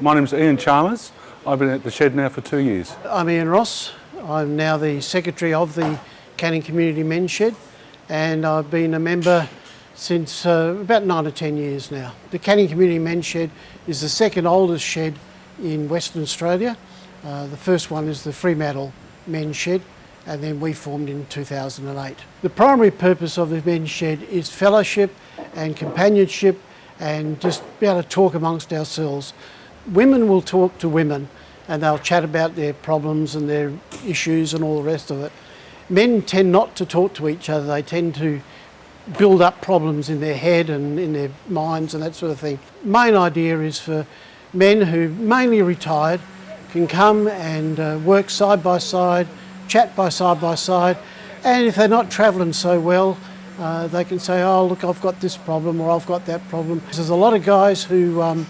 My name's Ian Chalmers. I've been at the shed now for 2 years. I'm Ian Ross. I'm now the Secretary of the Canning Community Men's Shed, and I've been a member since about 9 or 10 years now. The Canning Community Men's Shed is the second oldest shed in Western Australia. The first one is the Fremantle Men's Shed, and then we formed in 2008. The primary purpose of the men's shed is fellowship and companionship and just be able to talk amongst ourselves. Women will talk to women and they'll chat about their problems and their issues and all the rest of it. Men tend not to talk to each other. They tend to build up problems in their head and in their minds and that sort of thing. Main idea is for men who mainly retired can come and work side by side, chat by side, and if they're not travelling so well, they can say, oh look, I've got this problem or I've got that problem. There's a lot of guys who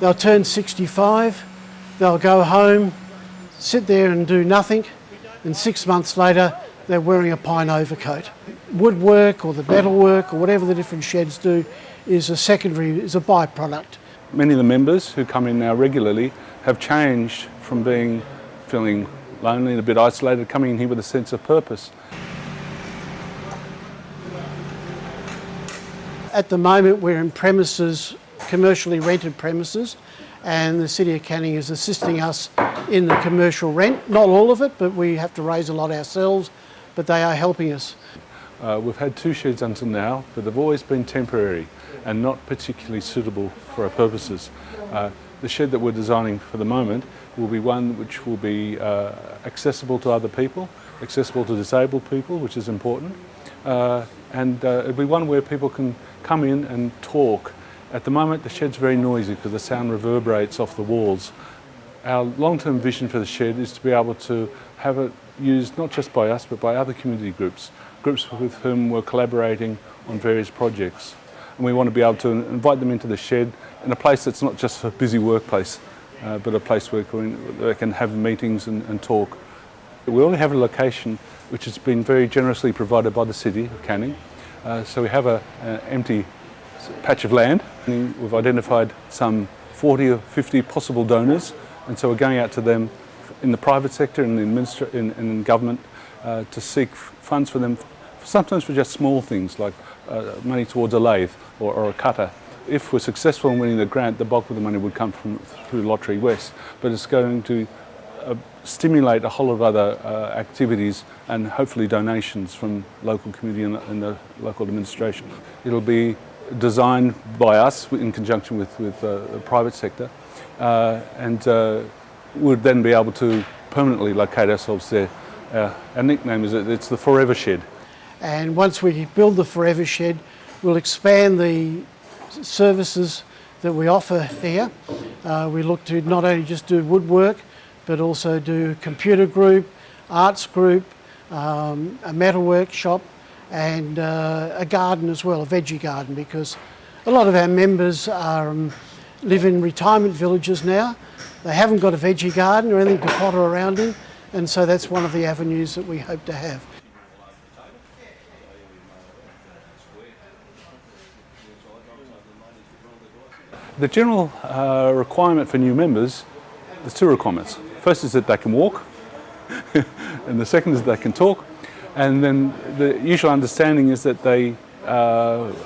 they'll turn 65, they'll go home, sit there and do nothing, and 6 months later they're wearing a pine overcoat. Woodwork or the metalwork or whatever the different sheds do is a byproduct. Many of the members who come in now regularly have changed from feeling lonely and a bit isolated, coming in here with a sense of purpose. At the moment we're in premises, commercially rented premises, and the City of Canning is assisting us in the commercial rent. Not all of it, but we have to raise a lot ourselves, but they are helping us. We've had 2 sheds until now, but they've always been temporary and not particularly suitable for our purposes. The shed that we're designing for the moment will be one which will be accessible to other people, accessible to disabled people, which is important, and it'll be one where people can come in and talk. At the moment the shed's very noisy because the sound reverberates off the walls. Our long-term vision for the shed is to be able to have it used not just by us but by other community groups with whom we're collaborating on various projects. And we want to be able to invite them into the shed in a place that's not just a busy workplace, but a place where they can have meetings and talk. We only have a location which has been very generously provided by the City of Canning. So we have an empty patch of land. We've identified some 40 or 50 possible donors, and so we're going out to them in the private sector and in government to seek funds for them, sometimes for just small things like money towards a lathe or a cutter. If we're successful in winning the grant, the bulk of the money would come through Lottery West, but it's going to stimulate a whole lot of other activities and hopefully donations from local community and the local administration. It'll be designed by us in conjunction with the private sector, and would then be able to permanently locate ourselves there. Our nickname is it's the Forever Shed. And once we build the Forever Shed, we'll expand the services that we offer here. We look to not only just do woodwork, but also do computer group, arts group, a metalwork shop, and a garden as well, a veggie garden, because a lot of our members live in retirement villages now. They haven't got a veggie garden or anything to potter around in, and so that's one of the avenues that we hope to have. The general requirement for new members, there's 2 requirements. First is that they can walk, and the second is that they can talk. And then the usual understanding is that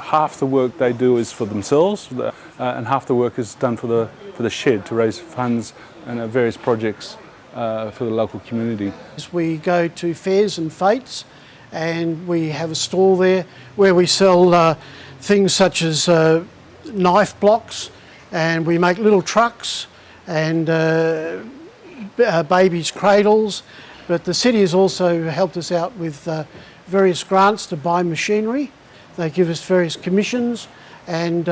half the work they do is for themselves, and half the work is done for the shed to raise funds and various projects for the local community. We go to fairs and fetes, and we have a stall there where we sell things such as knife blocks, and we make little trucks and babies' cradles. But the city has also helped us out with various grants to buy machinery. They give us various commissions, and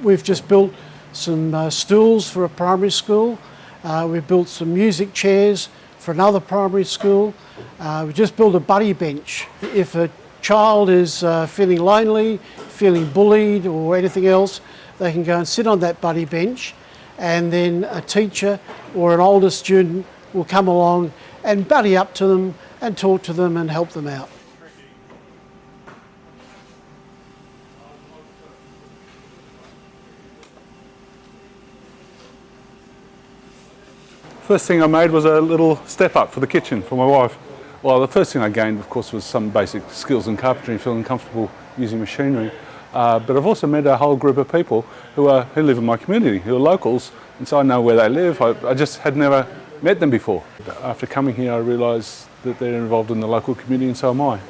we've just built some stools for a primary school. We've built some music chairs for another primary school. We just built a buddy bench. If a child is feeling lonely, feeling bullied or anything else, they can go and sit on that buddy bench, and then a teacher or an older student will come along and buddy up to them and talk to them and help them out. First thing I made was a little step up for the kitchen for my wife. Well, the first thing I gained, of course, was some basic skills in carpentry, feeling comfortable using machinery. But I've also met a whole group of people who live in my community, who are locals, and so I know where they live. I just had never met them before. After coming here, I realised that they're involved in the local community, and so am I.